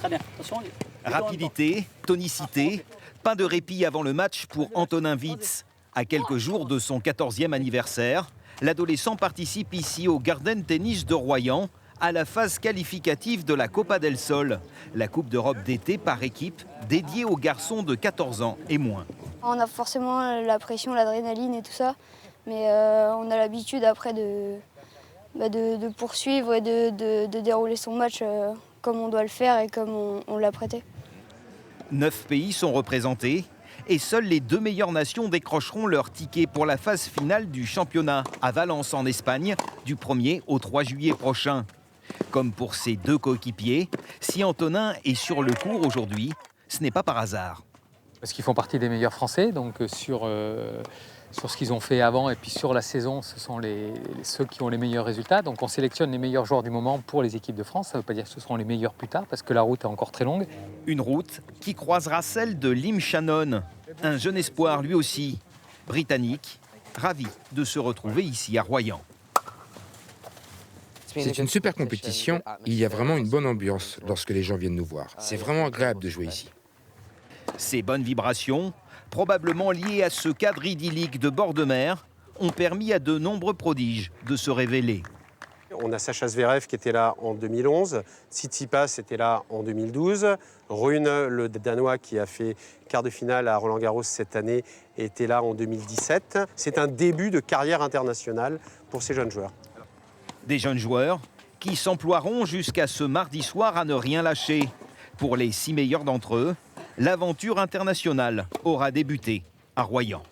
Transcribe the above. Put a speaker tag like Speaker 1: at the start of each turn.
Speaker 1: Très bien. Attention.
Speaker 2: Rapidité, tonicité, pas de répit avant le match pour Antonin Witz. À quelques jours de son 14e anniversaire, l'adolescent participe ici au Garden Tennis de Royan à la phase qualificative de la Copa del Sol, la Coupe d'Europe d'été par équipe dédiée aux garçons de 14 ans et moins.
Speaker 3: On a forcément la pression, l'adrénaline et tout ça, mais on a l'habitude après de poursuivre et de dérouler son match comme on doit le faire et comme on l'a prêté.
Speaker 2: 9 pays sont représentés et seules les 2 meilleures nations décrocheront leur ticket pour la phase finale du championnat à Valence en Espagne du 1er au 3 juillet prochain. Comme pour ses 2 coéquipiers, si Antonin est sur le court aujourd'hui, ce n'est pas par hasard.
Speaker 4: Parce qu'ils font partie des meilleurs Français, donc sur ce qu'ils ont fait avant et puis sur la saison, ce sont ceux qui ont les meilleurs résultats. Donc on sélectionne les meilleurs joueurs du moment pour les équipes de France. Ça ne veut pas dire que ce seront les meilleurs plus tard, parce que la route est encore très longue.
Speaker 2: Une route qui croisera celle de Lim Shannon, un jeune espoir lui aussi, britannique, ravi de se retrouver ici à Royan.
Speaker 5: C'est une super compétition, il y a vraiment une bonne ambiance lorsque les gens viennent nous voir. C'est vraiment agréable de jouer ici.
Speaker 2: Ces bonnes vibrations, probablement liées à ce cadre idyllique de bord de mer, ont permis à de nombreux prodiges de se révéler.
Speaker 6: On a Sacha Zverev qui était là en 2011, Tsitsipas était là en 2012, Rune, le Danois qui a fait quart de finale à Roland-Garros cette année, était là en 2017. C'est un début de carrière internationale pour ces jeunes joueurs.
Speaker 2: Des jeunes joueurs qui s'emploieront jusqu'à ce mardi soir à ne rien lâcher. Pour les 6 meilleurs d'entre eux, l'aventure internationale aura débuté à Royan.